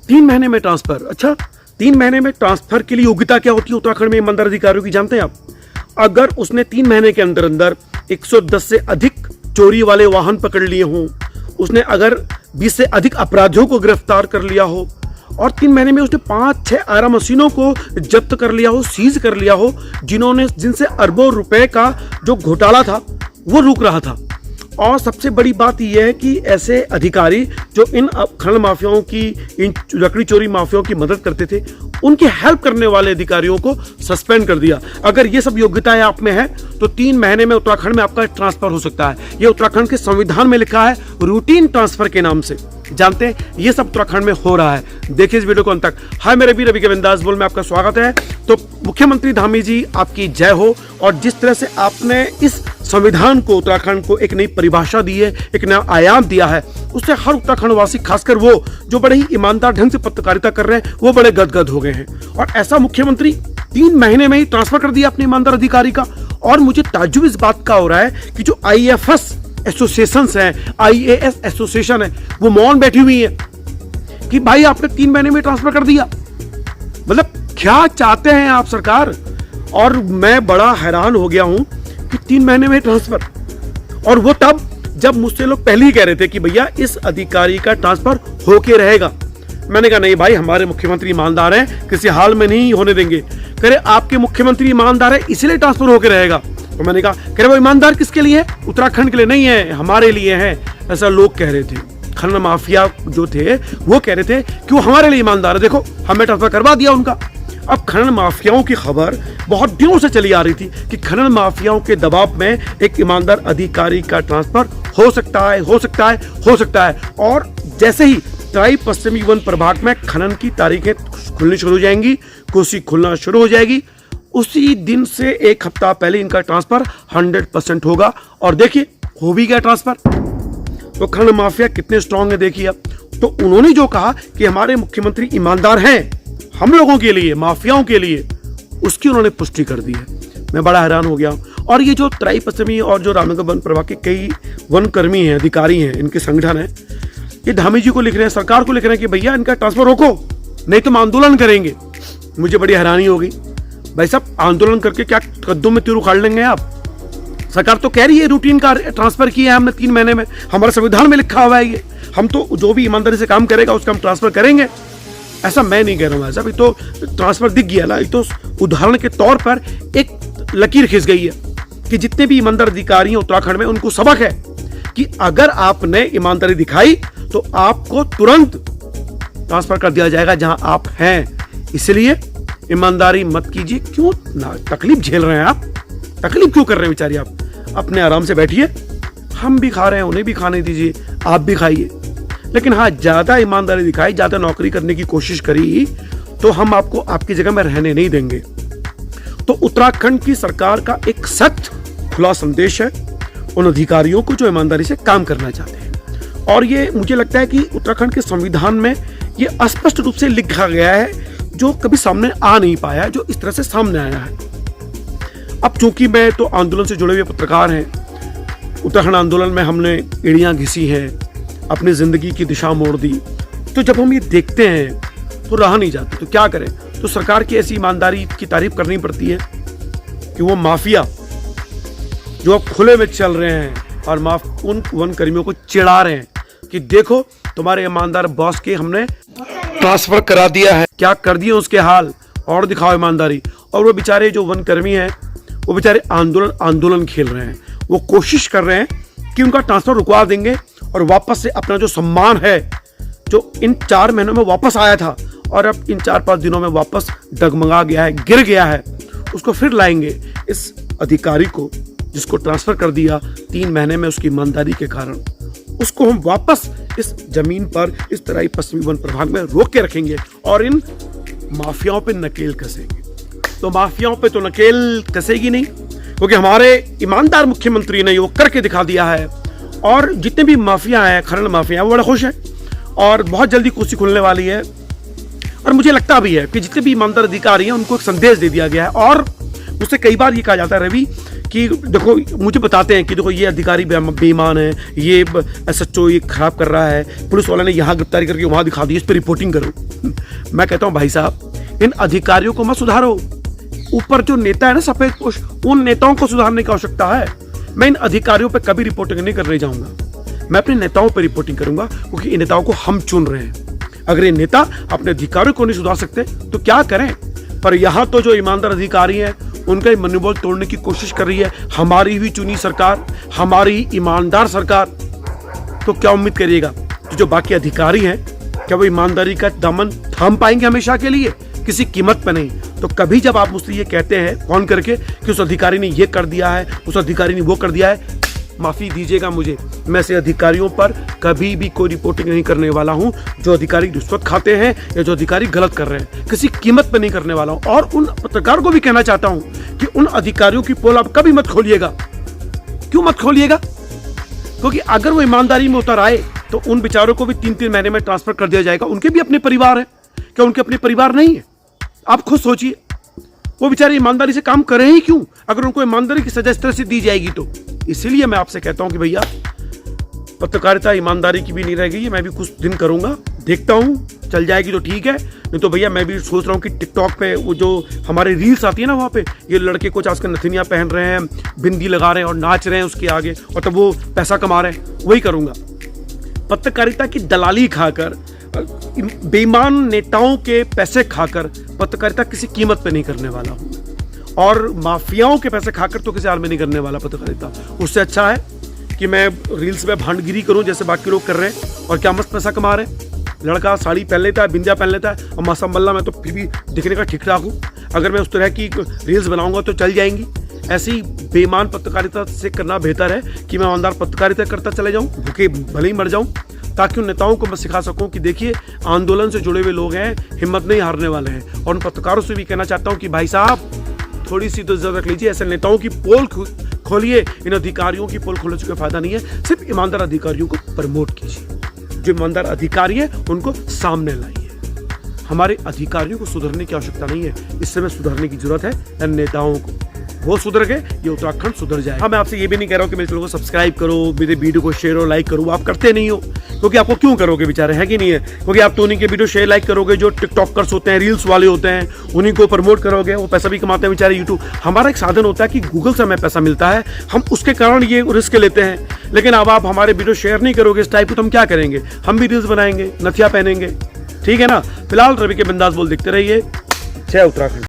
3 महीने में ट्रांसफर। अच्छा, 3 महीने में ट्रांसफर के लिए योग्यता क्या होती है उत्तराखंड में ईमानदार अधिकारियों की, जानते हैं आप? अगर उसने 3 महीने के अंदर अंदर 110 से अधिक चोरी वाले वाहन पकड़ लिए हों, उसने अगर 20 से अधिक अपराधियों को गिरफ्तार कर लिया हो, और 3 महीने में उसने 5-6 आरा मशीनों को जब्त कर लिया हो, सीज कर लिया हो, जिनसे अरबों रुपए का जो घोटाला था वो रुक रहा था। और सबसे बड़ी बात यह है कि ऐसे अधिकारी जो इन खनन माफियाओं की, इन लकड़ी चोरी माफियाओं की मदद करते थे, उनकी हेल्प करने वाले अधिकारियों को सस्पेंड कर दिया। अगर ये सब योग्यताएं आप में है तो 3 महीने में उत्तराखंड में आपका ट्रांसफर हो सकता है। ये उत्तराखंड के संविधान में लिखा है रूटीन ट्रांसफर के नाम से। जानते हैं ये सब उत्तराखंड में हो रहा है। देखिए इस वीडियो को अंत तक। हाय मैं रवि के बिंदास बोल में आपका स्वागत है। तो मुख्यमंत्री धामी जी आपकी जय हो। और जिस तरह से आपने इस संविधान को, उत्तराखंड को एक नई परिभाषा दी है, एक नया आयाम दिया है, उससे हर उत्तराखंड वासी, खासकर वो जो बड़े ही ईमानदार ढंग से पत्रकारिता कर रहे हैं, वो बड़े गदगद हो गए हैं। और ऐसा मुख्यमंत्री 3 महीने में ही ट्रांसफर कर दिया अपने ईमानदार अधिकारी का। और मुझे ताज्जुब इस बात का हो रहा है कि जो IAFS एसोसिएशंस हैं, IAS एसोसिएशन है, वो मौन बैठी हुई है कि भाई आपने 3 महीने में ट्रांसफर कर दिया। मतलब क्या चाहते हैं आप सरकार? और मैं बड़ा हैरान हो गया हूं कि 3 महीने में ट्रांसफर, और वो तब जब मुझसे लोग पहले ही कह रहे थे कि भैया इस अधिकारी का ट्रांसफर होके रहेगा। मैंने कहा नहीं भाई, हमारे मुख्यमंत्री ईमानदार हैं, किसी हाल में नहीं होने देंगे। कह रहे आपके मुख्यमंत्री ईमानदार है इसलिए ट्रांसफर होके रहेगा। तो मैंने कहा कह रहे वो ईमानदार किसके लिए है? उत्तराखंड के लिए नहीं है, हमारे लिए है। ऐसा लोग कह रहे थे। खनन माफिया जो थे वो कह रहे थे कि वो हमारे लिए ईमानदार है, देखो हमने ट्रांसफर करवा दिया उनका। अब खनन माफियाओं की खबर बहुत दिनों से चली आ रही थी कि खनन माफियाओं के दबाव में एक ईमानदार अधिकारी का ट्रांसफर हो सकता है, हो सकता है, हो सकता है। और जैसे ही तराई पश्चिमी वन प्रभाग में खनन की तारीखें खुलनी शुरू हो जाएंगी, कोसी खुलना शुरू हो जाएगी, उसी दिन से 1 हफ्ता पहले इनका ट्रांसफर 100% होगा। और देखिए हो भी गया ट्रांसफर। तो खनन माफिया कितने स्ट्रांग है देखिए अब। तो उन्होंने जो कहा कि हमारे मुख्यमंत्री ईमानदार हैं हम लोगों के लिए, माफियाओं के लिए, उसकी उन्होंने पुष्टि कर दी है। मैं बड़ा हैरान हो गया। और ये जो तराई पश्चिमी और जो रामनगर वन प्रभाग के कई वन कर्मी हैं, अधिकारी हैं, इनके संगठन हैं, ये धामी जी को लिख रहे हैं, सरकार को लिख रहे हैं कि भैया इनका ट्रांसफर रोको, नहीं तो हम आंदोलन करेंगे। मुझे बड़ी हैरानी हो गई। भाई साहब आंदोलन करके क्या कद्दू में तीर उखाड़ लेंगे आप? सरकार तो कह रही है रूटीन का ट्रांसफर किया है हमने 3 महीने में, हमारे संविधान में लिखा हुआ है ये, हम तो जो भी ईमानदारी से काम करेगा उसका हम ट्रांसफर करेंगे। ऐसा मैं नहीं कह रहा हूँ साहब, ये तो ट्रांसफर दिख गया ना। ये तो उदाहरण के तौर पर एक लकीर खिंच गई है कि जितने भी ईमानदार अधिकारी हैं उत्तराखंड में, उनको सबक है कि अगर आपने ईमानदारी दिखाई तो आपको तुरंत ट्रांसफर कर दिया जाएगा जहां आप हैं। इसलिए ईमानदारी मत कीजिए। क्यों ना तकलीफ झेल रहे हैं आप? तकलीफ क्यों कर रहे हैं बेचारी आप? अपने आराम से बैठिए, हम भी खा रहे हैं, उन्हें भी खाने दीजिए, आप भी खाइए। लेकिन हाँ, ज्यादा ईमानदारी दिखाई, ज्यादा नौकरी करने की कोशिश करी तो हम आपको आपकी जगह में रहने नहीं देंगे। तो उत्तराखंड की सरकार का एक सख्त खुला संदेश है उन अधिकारियों को जो ईमानदारी से काम करना चाहते हैं। और ये मुझे लगता है कि उत्तराखंड के संविधान में ये स्पष्ट रूप से लिखा गया है, जो कभी सामने आ नहीं पाया, जो इस तरह से सामने आया है। अब चूंकि मैं तो आंदोलन से जुड़े हुए पत्रकार हैं, उत्तराखंड आंदोलन में हमने एड़ियां घिसी हैं, अपनी जिंदगी की दिशा मोड़ दी, तो जब हम ये देखते हैं तो रहा नहीं जाता। तो क्या करें? तो सरकार की ऐसी ईमानदारी की तारीफ करनी पड़ती है कि वो माफिया जो अब खुले में चल रहे हैं और उन वन कर्मियों को चिढ़ा रहे हैं कि देखो तुम्हारे ईमानदार बॉस के हमने ट्रांसफर करा दिया है, क्या कर दिए उसके हाल, और दिखाओ ईमानदारी। और वो बेचारे जो वन कर्मी हैं वो बेचारे आंदोलन खेल रहे हैं। वो कोशिश कर रहे हैं कि उनका ट्रांसफर रुकवा देंगे और वापस से अपना जो सम्मान है, जो इन 4 महीनों में वापस आया था और अब इन 4-5 दिनों में वापस डगमगा गया है, गिर गया है, उसको फिर लाएंगे। इस अधिकारी को जिसको ट्रांसफर कर दिया 3 महीने में उसकी ईमानदारी के कारण, उसको हम वापस इस जमीन पर, इस तराई पश्चिमी वन प्रभाग में रोक के रखेंगे और इन माफियाओं पे नकेल कसेंगे। तो माफियाओं पे तो नकेल कसेगी नहीं, क्योंकि हमारे ईमानदार मुख्यमंत्री ने वो करके दिखा दिया है। और जितने भी माफिया हैं, खनन माफिया, वो बड़े खुश हैं और बहुत जल्दी कोसी खुलने वाली है। और मुझे लगता भी है कि जितने भी ईमानदार अधिकारी हैं उनको एक संदेश दे दिया गया है। और मुझसे कई बार ये कहा जाता है रवि कि देखो मुझे बताते हैं कि देखो ये अधिकारी बेईमान है, ये SHO ये खराब कर रहा है, पुलिस वाले ने यहाँ गिरफ्तारी करके वहाँ दिखा दी, इस पर रिपोर्टिंग करो। मैं कहता हूँ भाई साहब, इन अधिकारियों को मत सुधारो, ऊपर जो नेता है ना सफेद पोश, उन नेताओं को सुधारने की आवश्यकता है। मैं इन अधिकारियों पर कभी रिपोर्टिंग नहीं करने जाऊंगा, मैं अपने नेताओं पर रिपोर्टिंग करूंगा, क्योंकि इन नेताओं को हम चुन रहे हैं। अगर ये नेता अपने अधिकारियों को नहीं सुधार सकते तो क्या करें। पर यहां तो जो ईमानदार अधिकारी हैं उनका ही मनोबल तोड़ने की कोशिश कर रही है हमारी ही चुनी सरकार, हमारी ईमानदार सरकार। तो क्या उम्मीद करिएगा कि जो बाकी अधिकारी हैं, क्या वो ईमानदारी का दामन थाम पाएंगे हमेशा के लिए? किसी कीमत पर नहीं। तो कभी जब आप मुझसे ये कहते हैं फोन करके कि उस अधिकारी ने ये कर दिया है, उस अधिकारी ने वो कर दिया है, माफी दीजिएगा मुझे, मैं ऐसे अधिकारियों पर कभी भी कोई रिपोर्टिंग नहीं करने वाला हूं। जो अधिकारी रिश्वत खाते हैं या जो अधिकारी गलत कर रहे हैं, किसी कीमत पर नहीं करने वाला हूं। और उन पत्रकार को भी कहना चाहता हूं कि उन अधिकारियों की पोल आप कभी मत खोलिएगा। क्यों मत खोलिएगा? क्योंकि अगर वो ईमानदारी में उतर आए तो उन बेचारों को भी 3-3 महीने में ट्रांसफर कर दिया जाएगा। उनके भी अपने परिवार है, क्या उनके अपने परिवार नहीं है? आप खुद सोचिए, वो बेचारे ईमानदारी से काम कर रहे हैं क्यों, अगर उनको ईमानदारी की सजा इस तरह से दी जाएगी तो। इसीलिए मैं आपसे कहता हूं कि भैया पत्रकारिता ईमानदारी की भी नहीं रह गई है। मैं भी कुछ दिन करूंगा, देखता हूं, चल जाएगी तो ठीक है, नहीं तो भैया मैं भी सोच रहा हूं कि टिकटॉक पे वो जो हमारे रील्स आती है ना, वहाँ पे ये लड़के कुछ आजकल नथनिया पहन रहे हैं, बिंदी लगा रहे हैं और नाच रहे हैं उसके आगे, और तब वो पैसा कमा रहे हैं, वही करूंगा। पत्रकारिता की दलाली खाकर, बेईमान नेताओं के पैसे खाकर पत्रकारिता किसी कीमत पे नहीं करने वाला हूं, और माफियाओं के पैसे खाकर तो किसी हाल में नहीं करने वाला पत्रकारिता। उससे अच्छा है कि मैं रील्स में भांडगिरी करूं जैसे बाकी लोग कर रहे हैं, और क्या मस्त पैसा कमा रहे हैं। लड़का साड़ी पहन लेता है, बिंदिया पहन लेता है, और माशाअल्लाह मैं तो फिर भी दिखने का ठीक ठाक हूँ। अगर मैं उस तरह की रील्स बनाऊंगा तो चल जाएंगी। ऐसी बेईमान पत्रकारिता से करना बेहतर है कि मैं ईमानदार पत्रकारिता करता चले जाऊं, भूखे भले ही मर जाऊं, ताकि उन नेताओं को मैं सिखा सकूं कि देखिए आंदोलन से जुड़े हुए लोग हैं, हिम्मत नहीं हारने वाले हैं। और उन पत्रकारों से भी कहना चाहता हूं कि भाई साहब थोड़ी सी तो इज्जत रख लीजिए, ऐसे नेताओं की पोल खोलिए, इन अधिकारियों की पोल खोलने से कोई फायदा नहीं है। सिर्फ ईमानदार अधिकारियों को प्रमोट कीजिए, जो ईमानदार अधिकारी है उनको सामने लाइए। हमारे अधिकारियों को सुधरने की आवश्यकता नहीं है, इस समय सुधरने की जरूरत है नेताओं को। वो सुधर गए, ये उत्तराखंड सुधर जाए। हाँ, मैं आपसे ये भी नहीं कह रहा हूँ कि मेरे चैनल को सब्सक्राइब करो, मेरे वीडियो को शेयर और लाइक करो, आप करते नहीं हो, क्योंकि आपको क्यों करोगे बेचारे, है कि नहीं है? क्योंकि आप तो उन्हीं के वीडियो शेयर लाइक करोगे जो टिकटॉकर्स होते हैं, रील्स वाले होते हैं, उन्हीं को प्रमोट करोगे, वो पैसा भी कमाते हैं बेचारे यूट्यूब। हमारा एक साधन होता है कि गूगल से हमें पैसा मिलता है, हम उसके कारण ये रिस्क लेते हैं। लेकिन अब आप हमारे वीडियो शेयर नहीं करोगे इस टाइप को, तो हम क्या करेंगे? हम भी रील्स बनाएंगे, नथिया पहनेंगे, ठीक है ना? फिलहाल रवि के बिंदास बोल देखते रहिए। जय उत्तराखंड।